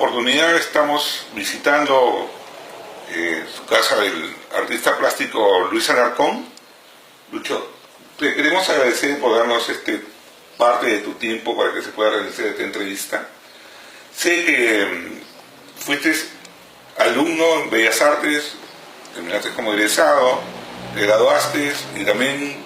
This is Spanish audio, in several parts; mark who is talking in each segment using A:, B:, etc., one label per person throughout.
A: oportunidad estamos visitando su casa del artista plástico Luis Alarcón. Lucho, te queremos agradecer por darnos parte de tu tiempo para que se pueda realizar esta entrevista. Sé que fuiste alumno en Bellas Artes, terminaste como egresado, te graduaste y también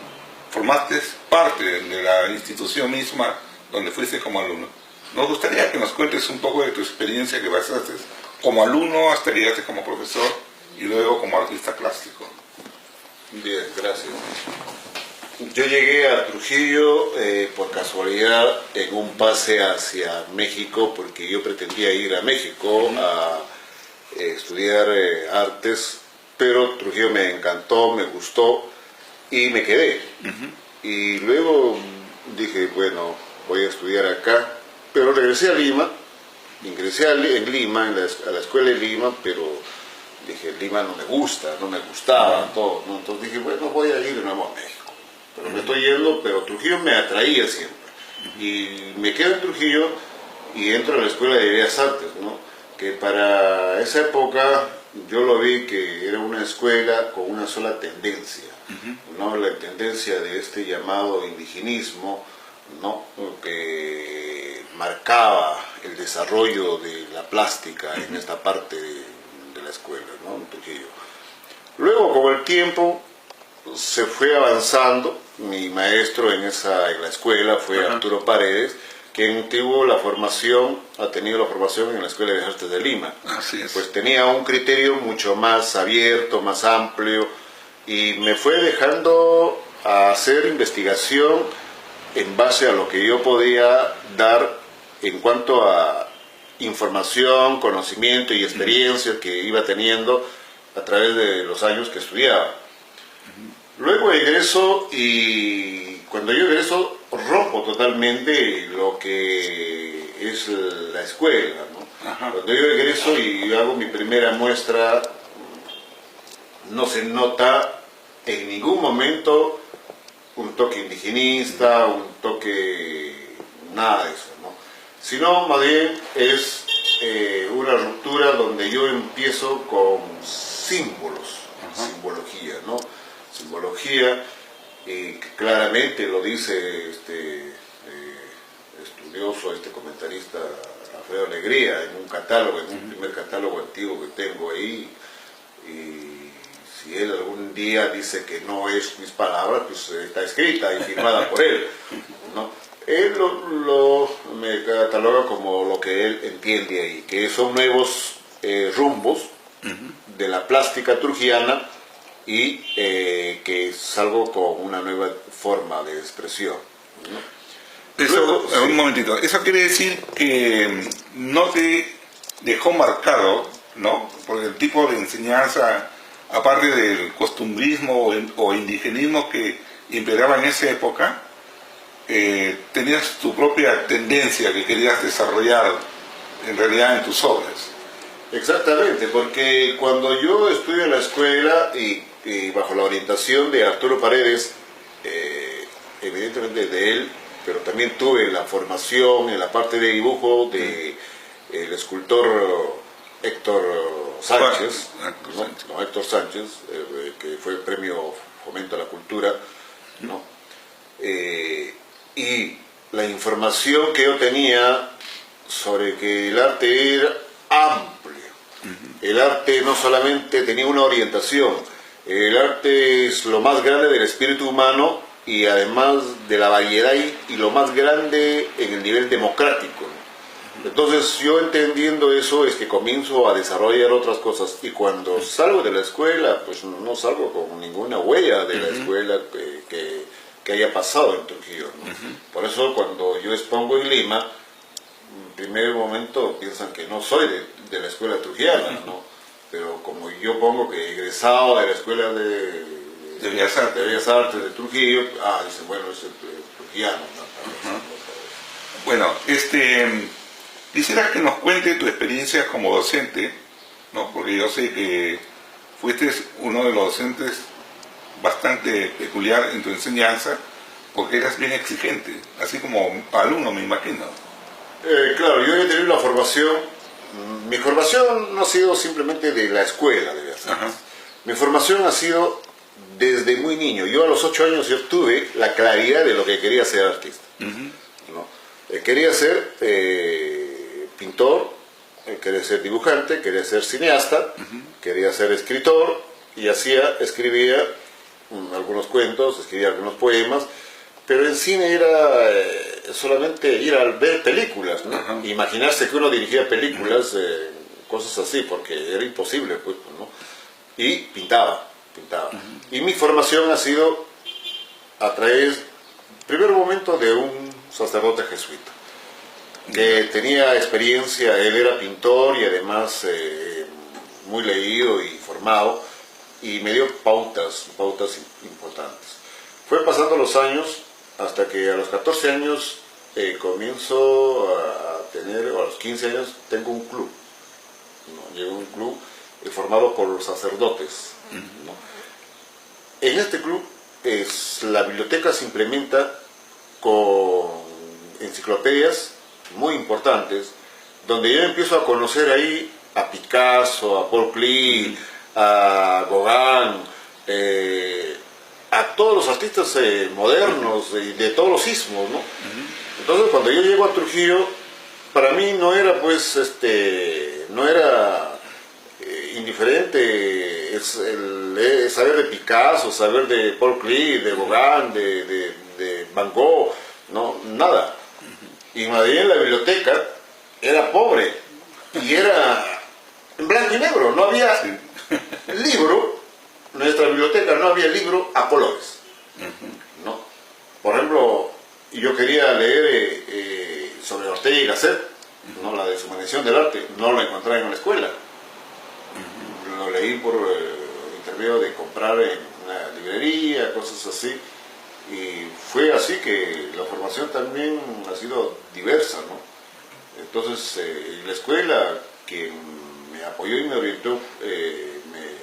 A: formaste parte de la institución misma donde fuiste como alumno. Nos gustaría que nos cuentes un poco de tu experiencia que pasaste como alumno hasta llegaste como profesor y luego como artista plástico.
B: Bien, gracias. Yo llegué a Trujillo por casualidad en un pase hacia México, porque yo pretendía ir a México a estudiar artes, pero Trujillo me encantó, me gustó y me quedé. Y luego dije, bueno, voy a estudiar acá, pero regresé a Lima, ingresé en Lima, a la escuela de Lima, pero dije, Lima no me gustaba todo, ¿no? Entonces dije, bueno, voy a ir de nuevo a México. Pero me estoy yendo, pero Trujillo me atraía siempre. Y me quedo en Trujillo y entro a la Escuela de Bellas Artes, ¿no? Que para esa época yo lo vi que era una escuela con una sola tendencia, ¿no? La tendencia de este llamado indigenismo, ¿no? Que marcaba el desarrollo de la plástica en esta parte de la escuela, ¿no? En Trujillo. Luego, con el tiempo, se fue avanzando. Mi maestro en la escuela fue Arturo Paredes, quien ha tenido la formación en la Escuela de Artes de Lima.
A: Así es.
B: Pues tenía un criterio mucho más abierto, más amplio, y me fue dejando a hacer investigación en base a lo que yo podía dar en cuanto a información, conocimiento y experiencia que iba teniendo a través de los años que estudiaba. Luego egreso, y cuando yo egreso rompo totalmente lo que es la escuela, ¿no? Cuando yo egreso y hago mi primera muestra, no se nota en ningún momento un toque indigenista, un toque, nada de eso, ¿no? Sino más bien es una ruptura donde yo empiezo con símbolos, simbología, ¿no? Simbología, que claramente lo dice este estudioso, comentarista Alfredo Alegría, en un catálogo, en un primer catálogo antiguo que tengo ahí, y si él algún día dice que no es mis palabras, pues está escrita y firmada por él, ¿no? Él me cataloga como lo que él entiende ahí, que son nuevos rumbos de la plástica trujillana, y que salgo con una nueva forma de expresión, ¿no?
A: Eso,
B: Luego, sí.
A: Un momentito, eso quiere decir que no te dejó marcado, ¿no? Por el tipo de enseñanza, aparte del costumbrismo o indigenismo que imperaba en esa época, tenías tu propia tendencia que querías desarrollar en realidad en tus obras.
B: Exactamente, porque cuando yo estudio en la escuela y bajo la orientación de Arturo Paredes, evidentemente de él, pero también tuve la formación en la parte de dibujo de el escultor Héctor Sánchez, Héctor Sánchez, que fue el premio Fomento a la Cultura, ¿no? Y la información que yo tenía sobre que el arte era amplio. El arte no solamente tenía una orientación, el arte es lo más grande del espíritu humano y además de la variedad y lo más grande en el nivel democrático. Entonces yo entendiendo eso es que comienzo a desarrollar otras cosas, y cuando salgo de la escuela pues no salgo con ninguna huella de la escuela que haya pasado en Trujillo, ¿no? Por eso cuando yo expongo en Lima, en primer momento piensan que no soy de la escuela trujillana, ¿no? Pero como yo pongo que he egresado de la escuela de Bellas Artes de Trujillo, dicen, bueno, es el trujillano, ¿no?
A: Bueno, quisiera que nos cuente tu experiencia como docente, ¿no? Porque yo sé que fuiste uno de los docentes bastante peculiar en tu enseñanza, porque eras bien exigente, así como alumno, me imagino.
B: Claro, yo he tenido la formación Mi formación no ha sido simplemente de la escuela, de Bellas Artes. Mi formación ha sido desde muy niño. Yo a los 8 años yo tuve la claridad de lo que quería ser artista. ¿No? Quería ser pintor, quería ser dibujante, quería ser cineasta, quería ser escritor, y escribía algunos cuentos, escribía algunos poemas, pero en cine era solamente ir a ver películas, ¿no? Imaginarse que uno dirigía películas, cosas así, porque era imposible, pues, ¿no? Y pintaba. Y mi formación ha sido a través, primer momento, de un sacerdote jesuita, que tenía experiencia. Él era pintor y además muy leído y formado, y me dio pautas importantes. Fue pasando los años hasta que a los 14 años comienzo a tener, o a los 15 años tengo un club, ¿no? Llevo un club formado por sacerdotes, ¿no? En este club la biblioteca se implementa con enciclopedias muy importantes, donde yo empiezo a conocer ahí a Picasso, a Paul Klee, a Gauguin, a todos los artistas modernos y de todos los ismos, ¿no? Entonces, cuando yo llego a Trujillo, para mí no era, pues, no era indiferente saber de Picasso, saber de Paul Klee, de Gauguin, de Van Gogh, no, nada. Y Madrid, en la biblioteca, era pobre y era en blanco y negro, no había libro. Nuestra biblioteca no había libro a colores, ¿no? Por ejemplo, yo quería leer sobre Ortega y Gasset, ¿no? La deshumanización del arte, no lo encontré en la escuela. Lo leí por intermedio de comprar en una librería, cosas así, y fue así que la formación también ha sido diversa, ¿no? Entonces, la escuela, que me apoyó y me orientó, me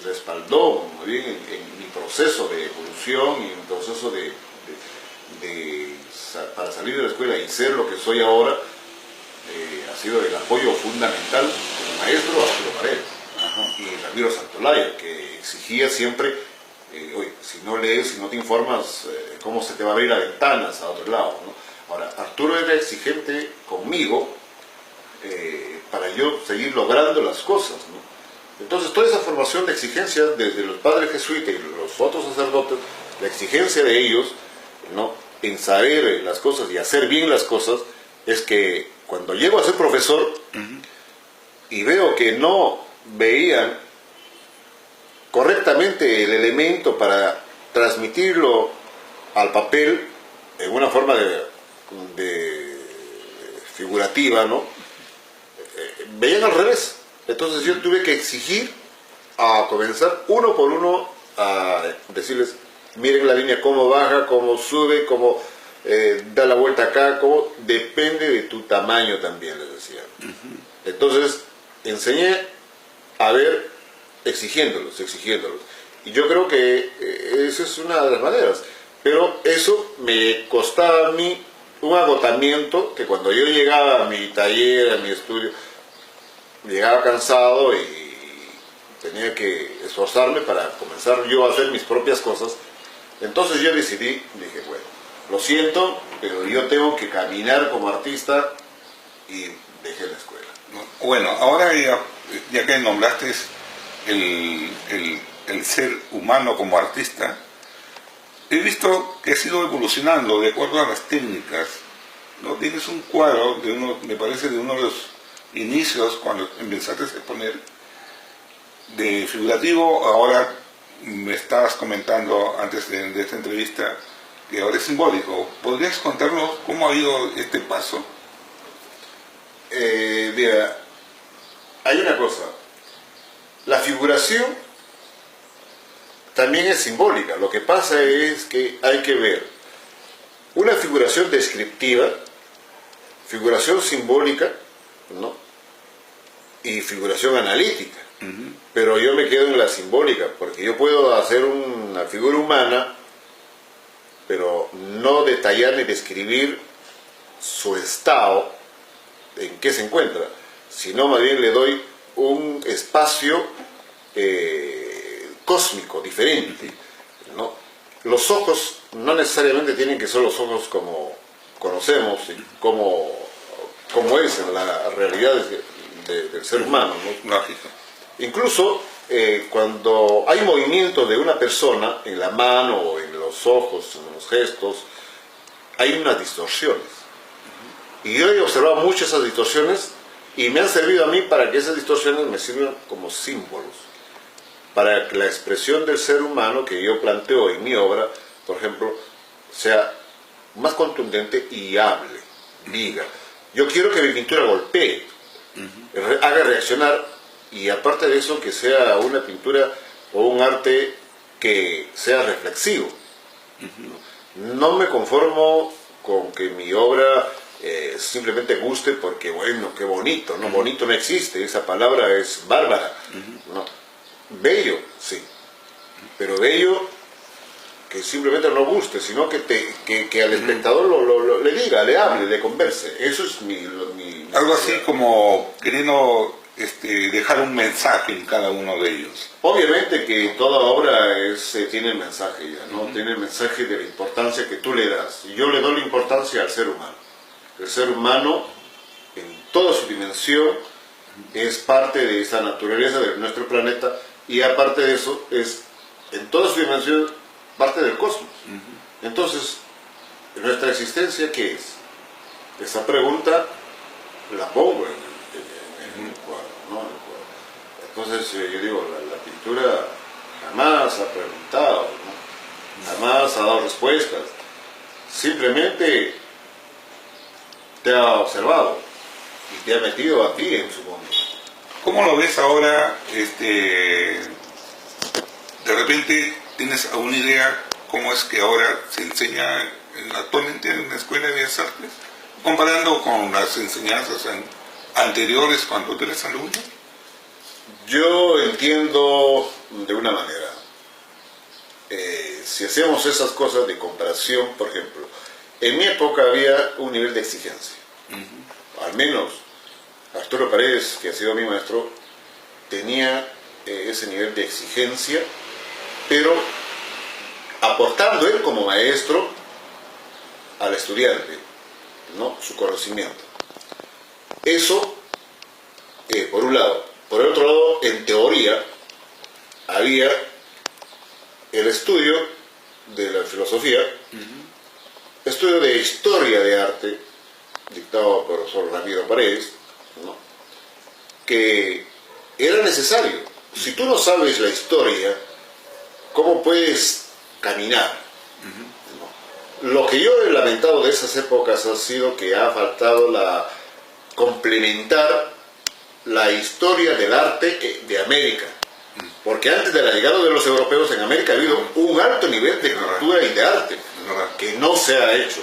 B: respaldó muy bien en mi proceso de evolución y en mi proceso para salir de la escuela y ser lo que soy ahora. Ha sido el apoyo fundamental del maestro Arturo Paredes y Ramiro Santolaya, que exigía siempre, oye, si no lees, si no te informas, ¿cómo se te va a abrir las ventanas a otro lado, ¿no? Ahora, Arturo era exigente conmigo para yo seguir logrando las cosas, ¿no? Entonces, toda esa formación de exigencia desde los padres jesuitas y los otros sacerdotes, la exigencia de ellos, ¿no?, en saber las cosas y hacer bien las cosas, es que cuando llego a ser profesor y veo que no veían correctamente el elemento para transmitirlo al papel en una forma de figurativa, ¿no? Veían al revés. Entonces yo tuve que exigir, a comenzar uno por uno a decirles: miren la línea cómo baja, cómo sube, cómo da la vuelta acá, cómo depende de tu tamaño también, les decía. Entonces enseñé a ver, exigiéndolos. Y yo creo que esa es una de las maneras. Pero eso me costaba a mí un agotamiento, que cuando yo llegaba a mi taller, a mi estudio, llegaba cansado y tenía que esforzarme para comenzar yo a hacer mis propias cosas. Entonces yo dije, bueno, lo siento, pero yo tengo que caminar como artista, y dejé la escuela.
A: Bueno, ahora ya que nombraste el ser humano como artista, he visto que has ido evolucionando de acuerdo a las técnicas, ¿no? Tienes un cuadro, me parece de uno de los inicios, cuando empezaste a exponer, de figurativo. Ahora me estabas comentando antes de esta entrevista que ahora es simbólico. ¿Podrías contarnos cómo ha ido este paso?
B: Mira, hay una cosa. La figuración también es simbólica. Lo que pasa es que hay que ver una figuración descriptiva, figuración simbólica, ¿no?, y figuración analítica. Pero yo me quedo en la simbólica, porque yo puedo hacer una figura humana, pero no detallar ni describir su estado, en qué se encuentra, sino más bien le doy un espacio cósmico, diferente, ¿no? Los ojos no necesariamente tienen que ser los ojos como conocemos y como es en la realidad del ser humano, ¿no?
A: Lógico.
B: Incluso cuando hay movimiento de una persona en la mano o en los ojos, en los gestos, hay unas distorsiones. Y yo he observado muchas esas distorsiones y me han servido a mí para que esas distorsiones me sirvan como símbolos, para que la expresión del ser humano que yo planteo en mi obra, por ejemplo, sea más contundente y hable, diga. Yo quiero que mi pintura golpee, haga reaccionar, y aparte de eso que sea una pintura o un arte que sea reflexivo. No me conformo con que mi obra simplemente guste porque, bueno, qué bonito, ¿no? Bonito no existe, esa palabra es bárbara, ¿no? Bello, sí, pero bello que simplemente no guste, sino que al espectador le diga, le hable, le converse. Eso es
A: Algo así como queriendo dejar un mensaje en cada uno de ellos.
B: Obviamente que toda obra tiene el mensaje ya, ¿no? Tiene el mensaje de la importancia que tú le das. Y yo le doy la importancia al ser humano. El ser humano, en toda su dimensión, es parte de esta naturaleza de nuestro planeta, y aparte de eso, es en toda su dimensión parte del cosmos. Entonces, ¿nuestra existencia qué es? Esa pregunta la pongo en el cuadro, ¿no? En el cuadro. Entonces, yo digo, la pintura jamás ha preguntado, ¿no? Jamás ha dado respuestas. Simplemente te ha observado y te ha metido a ti en su mundo.
A: ¿Cómo lo ves ahora? De repente tienes alguna idea cómo es que ahora se enseña actualmente en la Escuela de Bellas Artes, comparando con las enseñanzas anteriores cuando tú eres alumno.
B: Yo entiendo de una manera, si hacemos esas cosas de comparación, por ejemplo, en mi época había un nivel de exigencia. Al menos Arturo Paredes, que ha sido mi maestro, tenía ese nivel de exigencia, pero aportando él como maestro al estudiante, ¿no? Su conocimiento. Eso, por un lado. Por el otro lado, en teoría, había el estudio de la filosofía, estudio de historia de arte, dictado por el profesor Ramiro Paredes, ¿no? Que era necesario. Si tú no sabes la historia, ¿cómo puedes caminar? ¿No? Lo que yo he lamentado de esas épocas ha sido que ha faltado complementar la historia del arte de América. Porque antes de la llegada de los europeos en América ha habido un alto nivel de cultura y de arte que no se ha hecho.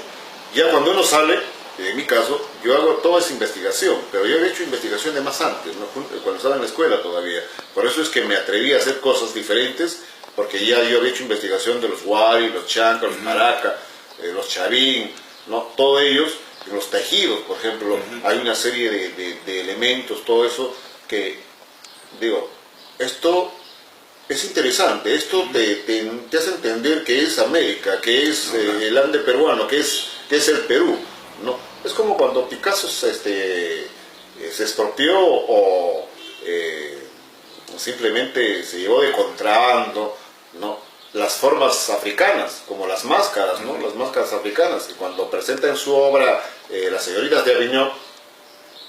B: Ya cuando uno sale, en mi caso, yo hago toda esa investigación, pero yo he hecho investigación de más antes, ¿no? Cuando estaba en la escuela todavía. Por eso es que me atreví a hacer cosas diferentes, porque ya yo había hecho investigación de los Wari, los Chancas, los Maraca, los Chavín, ¿no? Todos ellos, los tejidos, por ejemplo, hay una serie de elementos, todo eso, que, digo, esto es interesante, esto te hace entender qué es América, qué es el Ande peruano, qué es el Perú, ¿no? Es como cuando Picasso se expropió o simplemente se llevó de contrabando, ¿no? Las formas africanas, como las máscaras, ¿no? Las máscaras africanas, y cuando presenta en su obra Las señoritas de Aviñón,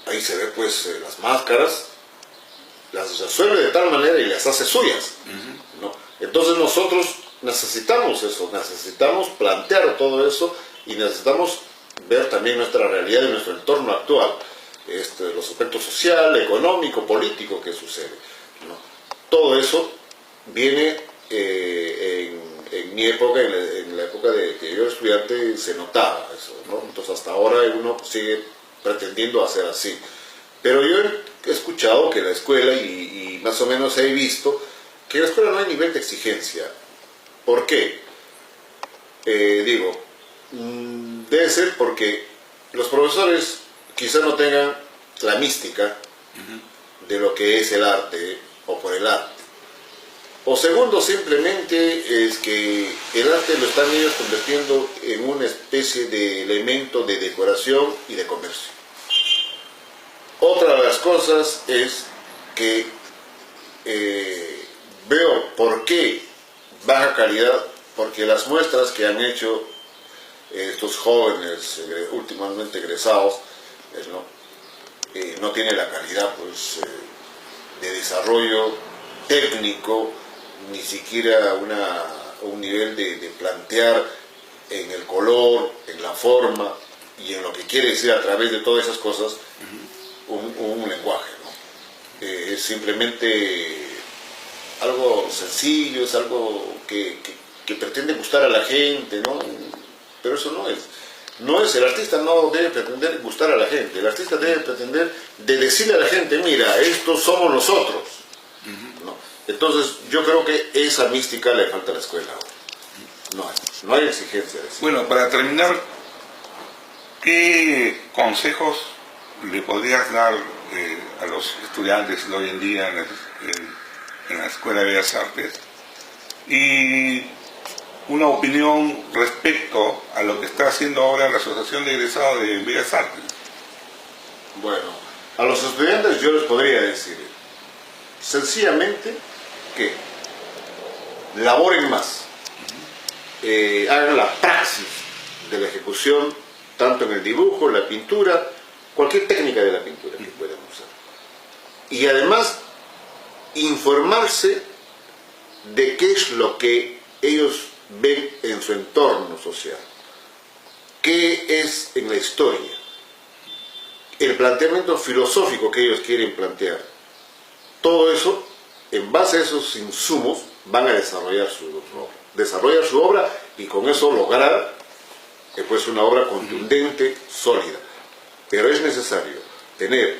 B: ahí se ve pues las máscaras, las resuelve de tal manera y las hace suyas, ¿no? Entonces nosotros necesitamos eso, necesitamos plantear todo eso y necesitamos ver también nuestra realidad y nuestro entorno actual, los aspectos social, económico, político que sucede, ¿no? Todo eso viene en mi época, en la época de que yo era estudiante, se notaba eso, ¿no? Entonces hasta ahora uno sigue pretendiendo hacer así. Pero yo he escuchado que la escuela, y más o menos he visto, que en la escuela no hay nivel de exigencia. ¿Por qué? Debe ser porque los profesores quizás no tengan la mística de lo que es el arte o por el arte. O segundo, simplemente es que el arte lo están ellos convirtiendo en una especie de elemento de decoración y de comercio. Otra de las cosas es que veo por qué baja calidad, porque las muestras que han hecho estos jóvenes últimamente egresados no tienen la calidad pues, de desarrollo técnico, ni siquiera un nivel de plantear en el color, en la forma y en lo que quiere decir a través de todas esas cosas un lenguaje, ¿no? Es simplemente algo sencillo, es algo que pretende gustar a la gente, ¿no? Pero eso no es, el artista no debe pretender gustar a la gente, el artista debe pretender de decirle a la gente, mira, estos somos nosotros, ¿no? Entonces yo creo que esa mística le falta a la escuela ahora. No hay exigencia de eso.
A: Bueno, para terminar, ¿qué consejos le podrías dar a los estudiantes de hoy en día en la Escuela de Bellas Artes? Y una opinión respecto a lo que está haciendo ahora la Asociación de Egresados de Bellas Artes.
B: Bueno, a los estudiantes yo les podría decir sencillamente que laboren más, hagan la praxis de la ejecución, tanto en el dibujo, la pintura, cualquier técnica de la pintura que puedan usar. Y además, informarse de qué es lo que ellos ven en su entorno social, qué es en la historia, el planteamiento filosófico que ellos quieren plantear. Todo eso, en base a esos insumos, van a desarrollar su obra y con eso lograr pues una obra contundente, sólida. Pero es necesario tener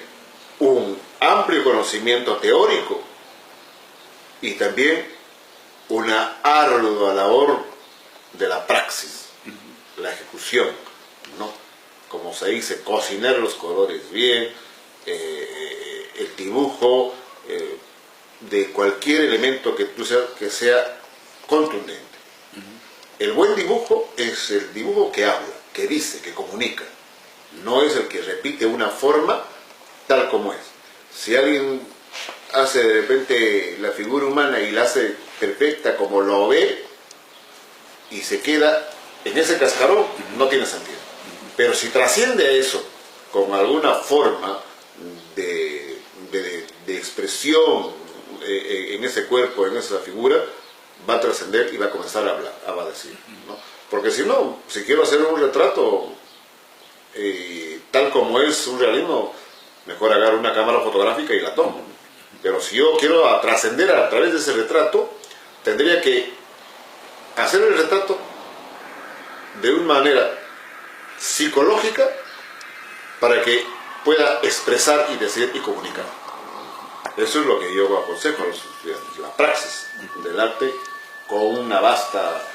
B: un amplio conocimiento teórico y también una ardua labor de la praxis, la ejecución, ¿no? Como se dice, cocinar los colores bien, el dibujo de cualquier elemento que sea contundente. El buen dibujo es el dibujo que habla, que dice, que comunica. No es el que repite una forma tal como es. Si alguien hace de repente la figura humana y la hace perfecta como lo ve y se queda en ese cascarón, no tiene sentido. Pero si trasciende a eso con alguna forma de expresión en ese cuerpo, en esa figura, va a trascender y va a comenzar a hablar, va a decir, ¿no? Porque si no, si quiero hacer un retrato tal como es un realismo, mejor agarro una cámara fotográfica y la tomo. Pero si yo quiero trascender a través de ese retrato, tendría que hacer el retrato de una manera psicológica para que pueda expresar y decir y comunicar. Eso es lo que yo aconsejo a los estudiantes, la praxis del arte con una vasta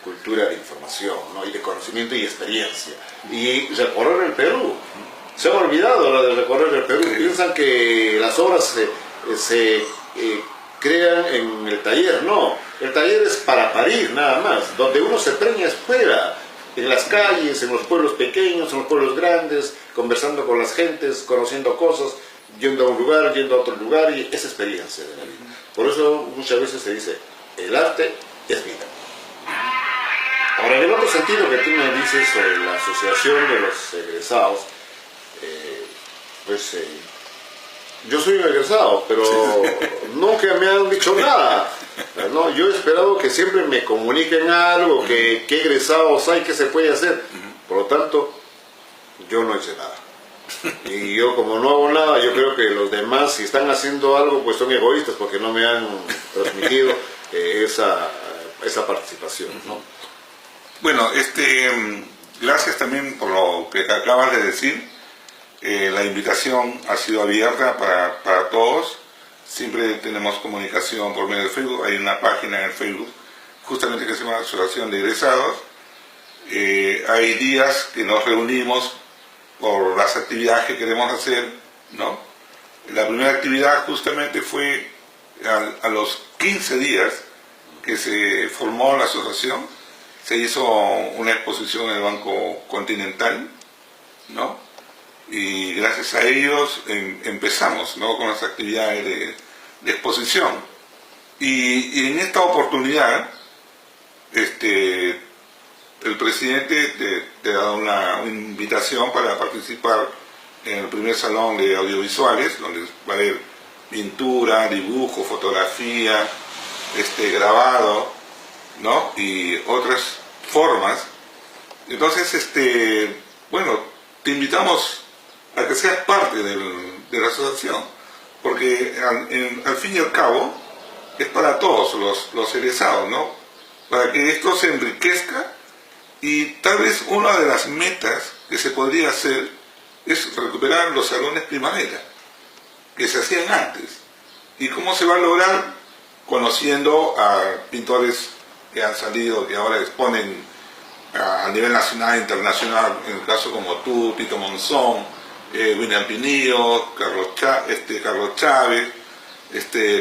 B: cultura de información, ¿no? Y de conocimiento y experiencia. Y recorrer el Perú. Se han olvidado lo de recorrer el Perú. Piensan que las obras se crean en el taller. No, el taller es para parir nada más. Donde uno se premia es fuera, en las calles, en los pueblos pequeños, en los pueblos grandes, conversando con las gentes, conociendo cosas, yendo a un lugar, yendo a otro lugar, y esa experiencia de la vida. Por eso muchas veces se dice, el arte es vida. Ahora, en el otro sentido que tú me dices sobre la asociación de los egresados, yo soy un egresado, pero nunca me han dicho nada, ¿no? Yo he esperado que siempre me comuniquen algo, qué egresados hay, qué se puede hacer. Por lo tanto, yo no hice nada. Y yo, como no hago nada, yo creo que los demás, si están haciendo algo, pues son egoístas porque no me han transmitido esa participación, ¿no?
A: Bueno, gracias también por lo que acabas de decir. La invitación ha sido abierta para todos. Siempre tenemos comunicación por medio de Facebook. Hay una página en el Facebook justamente que se llama Asociación de Egresados. Hay días que nos reunimos por las actividades que queremos hacer, ¿no? la primera actividad justamente fue a los 15 días que se formó la asociación, se hizo una exposición en el Banco Continental, ¿no? Y gracias a ellos empezamos, ¿no?, con las actividades de exposición. Y en esta oportunidad, el presidente te da una invitación para participar en el primer salón de audiovisuales, donde va a haber pintura, dibujo, fotografía, grabado, ¿no?, y otras formas. Entonces, bueno, te invitamos a que seas parte de la asociación, porque al fin y al cabo es para todos los egresados, ¿no?, para que esto se enriquezca. Y tal vez una de las metas que se podría hacer es recuperar los salones primavera que se hacían antes. ¿Y cómo se va a lograr? Conociendo a pintores que han salido, que ahora exponen a nivel nacional e internacional, en el caso como tú, Tito Monzón, William Pinillo, Carlos Chávez,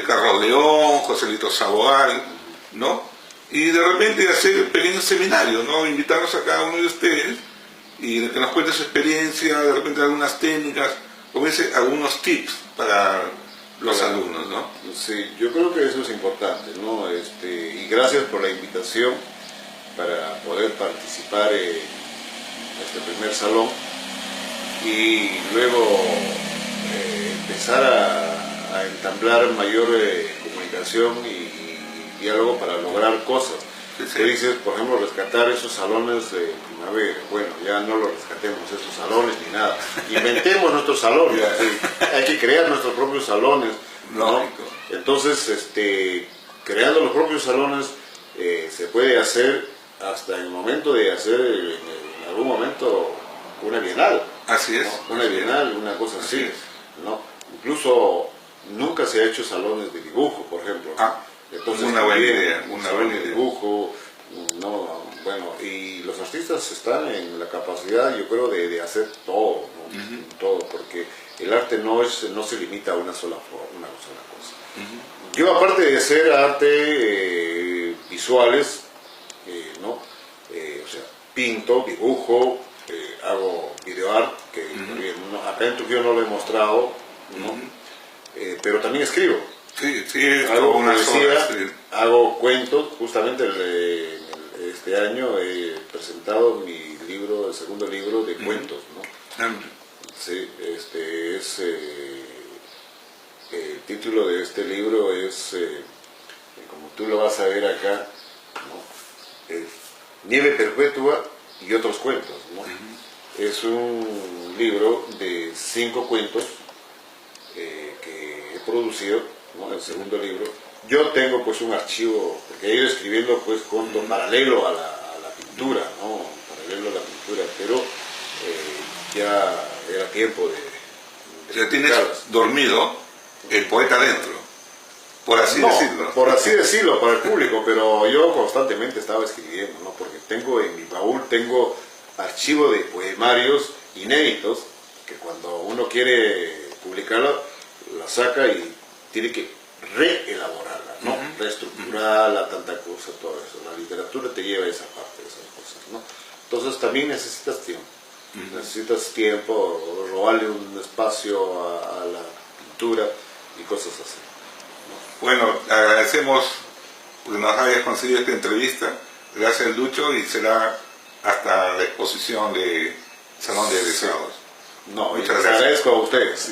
A: Carlos León, Joselito Sabogal, ¿no? Y de repente hacer pequeños seminarios, ¿no? Invitarnos a cada uno de ustedes y que nos cuente su experiencia, de repente algunas técnicas, como dice, algunos tips para los alumnos, ¿no?
B: Sí, yo creo que eso es importante, ¿no? Y gracias por la invitación para poder participar en este primer salón y luego empezar a entablar mayor comunicación y diálogo para lograr cosas. Tú dices, por ejemplo, rescatar esos salones de primavera. Bueno, ya no los rescatemos, esos salones ni nada. Inventemos nuestros salones. Hay que crear nuestros propios salones, ¿no? Entonces, creando los propios salones, se puede hacer hasta en el momento de hacer, en algún momento, una bienal.
A: Así es.
B: ¿No? Una bienal, una cosa así, ¿no? Incluso nunca se ha hecho salones de dibujo, por ejemplo. Entonces,
A: una buena idea,
B: una buena dibujo, no, bueno, y los artistas están en la capacidad, yo creo, de hacer todo, ¿no? Todo, porque el arte no se limita a una sola forma, una sola cosa. Yo, aparte de hacer arte visuales, ¿no? O sea, pinto, dibujo, hago videoart, que acá en Trujillo no lo he mostrado, ¿no? Pero también escribo.
A: Sí,
B: hago
A: una
B: poesía,
A: sí.
B: Hago cuentos. Justamente este año he presentado mi libro, el segundo libro de cuentos, ¿no? Sí, el título de este libro es, como tú lo vas a ver acá, ¿no?, Nieve Perpetua y otros cuentos, ¿no? Es un libro de 5 cuentos que he producido, ¿no?, el segundo libro. Yo tengo pues un archivo, porque he ido escribiendo pues paralelo a la pintura, ¿no? Paralelo a la pintura, pero ya era tiempo de
A: o sea, tienes dormido el poeta dentro, por así decirlo.
B: Por así decirlo, para el público, pero yo constantemente estaba escribiendo, ¿no? Porque tengo en mi baúl, tengo archivo de poemarios inéditos, que cuando uno quiere publicarla, la saca y tiene que reelaborarla, ¿no? Reestructurarla, tanta cosa, todo eso. La literatura te lleva a esa parte de esas cosas, ¿no? Entonces también necesitas tiempo. Necesitas tiempo, robarle un espacio a la pintura y cosas así, ¿no?
A: Bueno, agradecemos que nos hayas conseguido esta entrevista. Gracias, Lucho, y será hasta la exposición de Salón de Egresados.
B: No, muchas gracias. Agradezco a ustedes.